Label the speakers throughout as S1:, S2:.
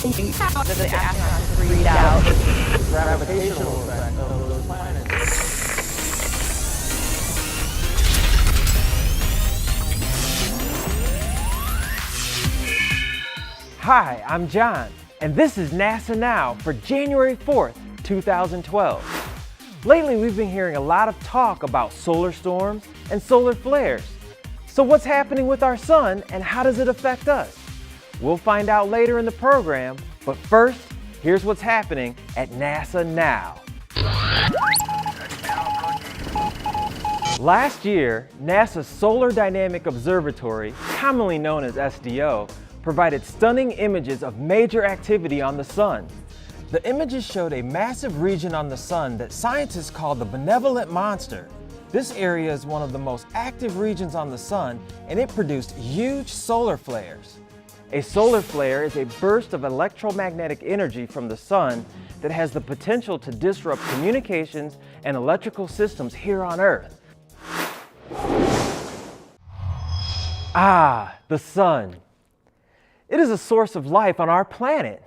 S1: that the astronauts read out.
S2: Gravitational effect of those planets.
S3: Hi, I'm John, and this is NASA Now for January 4th, 2012. Lately, we've been hearing a lot of talk about solar storms and solar flares. So what's happening with our sun and how does it affect us? We'll find out later in the program, but first, here's what's happening at NASA Now. Last year, NASA's Solar Dynamic Observatory, commonly known as SDO, provided stunning images of major activity on the sun. The images showed a massive region on the sun that scientists call the benevolent monster. This area is one of the most active regions on the sun, and it produced huge solar flares. A solar flare is a burst of electromagnetic energy from the sun that has the potential to disrupt communications and electrical systems here on Earth. The sun. It is a source of life on our planet.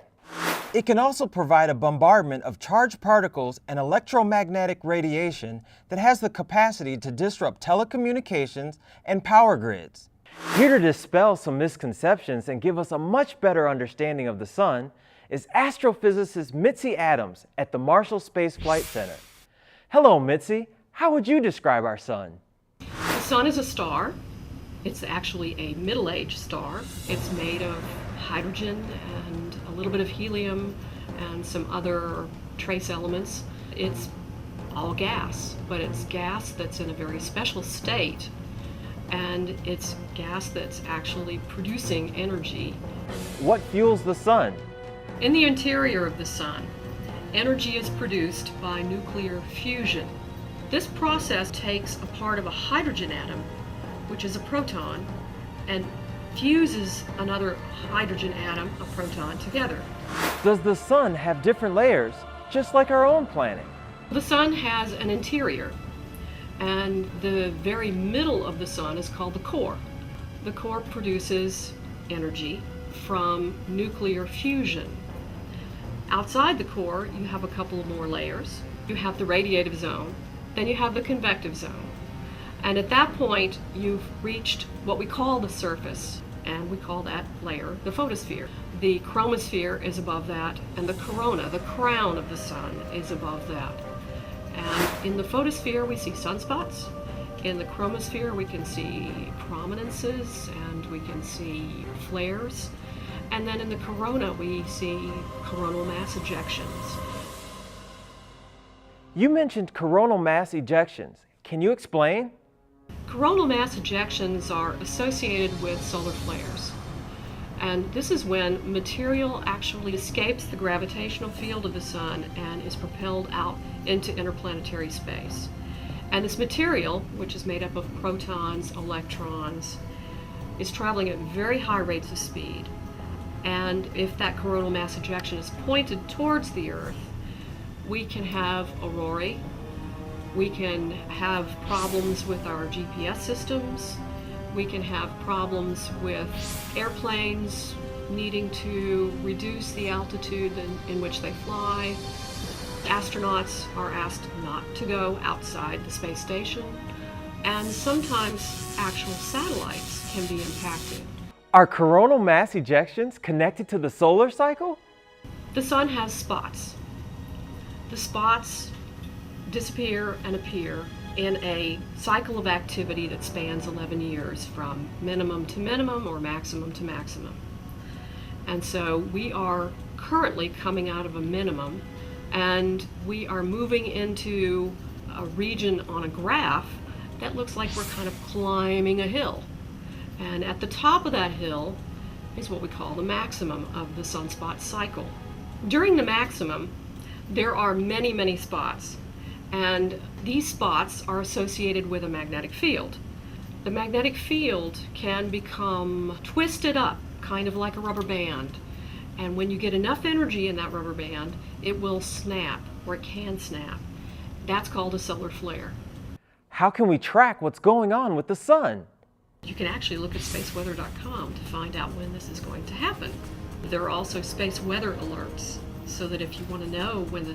S3: It can also provide a bombardment of charged particles and electromagnetic radiation that has the capacity to disrupt telecommunications and power grids. Here to dispel some misconceptions and give us a much better understanding of the sun is astrophysicist Mitzi Adams at the Marshall Space Flight Center. Hello, Mitzi. How would you describe our sun?
S4: The sun is a star. It's actually a middle-aged star. It's made of hydrogen and a little bit of helium and some other trace elements. It's all gas, but it's gas that's in a very special state, and it's gas that's actually producing energy.
S3: What fuels the sun?
S4: In the interior of the sun, energy is produced by nuclear fusion. This process takes a part of a hydrogen atom, which is a proton, and fuses another hydrogen atom, a proton, together.
S3: Does the sun have different layers, just like our own planet?
S4: The sun has an interior, and the very middle of the sun is called the core. The core produces energy from nuclear fusion. Outside the core, you have a couple of more layers. You have the radiative zone, then you have the convective zone. And at that point, you've reached what we call the surface, and we call that layer the photosphere. The chromosphere is above that, and the corona, the crown of the sun, is above that. And in the photosphere, we see sunspots. In the chromosphere, we can see prominences, and we can see flares. And then in the corona, we see coronal mass ejections.
S3: You mentioned coronal mass ejections. Can you explain?
S4: Coronal mass ejections are associated with solar flares. And this is when material actually escapes the gravitational field of the sun and is propelled out into interplanetary space. And this material, which is made up of protons, electrons, is traveling at very high rates of speed. And if that coronal mass ejection is pointed towards the Earth, we can have aurorae. We can have problems with our GPS systems. We can have problems with airplanes needing to reduce the altitude in which they fly. Astronauts are asked not to go outside the space station. And sometimes actual satellites can be impacted.
S3: Are coronal mass ejections connected to the solar cycle?
S4: The sun has spots. The spots disappear and appear in a cycle of activity that spans 11 years, from minimum to minimum or maximum to maximum. And so we are currently coming out of a minimum, and we are moving into a region on a graph that looks like we're kind of climbing a hill. And at the top of that hill is what we call the maximum of the sunspot cycle. During the maximum, there are many, many spots. And these spots are associated with a magnetic field. The magnetic field can become twisted up, kind of like a rubber band. And when you get enough energy in that rubber band, it will snap, or it can snap. That's called a solar flare.
S3: How can we track what's going on with the sun?
S4: You can actually look at spaceweather.com to find out when this is going to happen. There are also space weather alerts, so that if you want to know when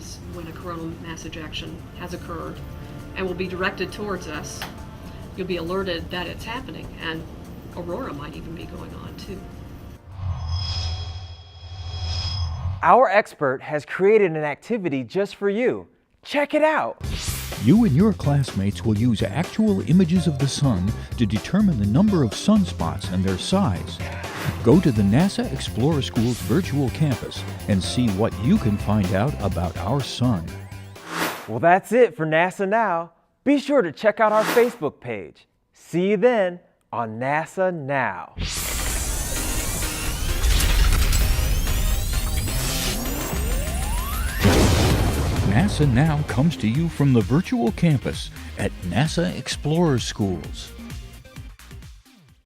S4: a coronal mass ejection has occurred and will be directed towards us, you'll be alerted that it's happening, and aurora might even be going on too.
S3: Our expert has created an activity just for you. Check it out.
S5: You and your classmates will use actual images of the sun to determine the number of sunspots and their size. Go to the NASA Explorer School's virtual campus and see what you can find out about our sun.
S3: Well, that's it for NASA Now. Be sure to check out our Facebook page. See you then on NASA Now.
S5: NASA Now comes to you from the virtual campus at NASA Explorer Schools.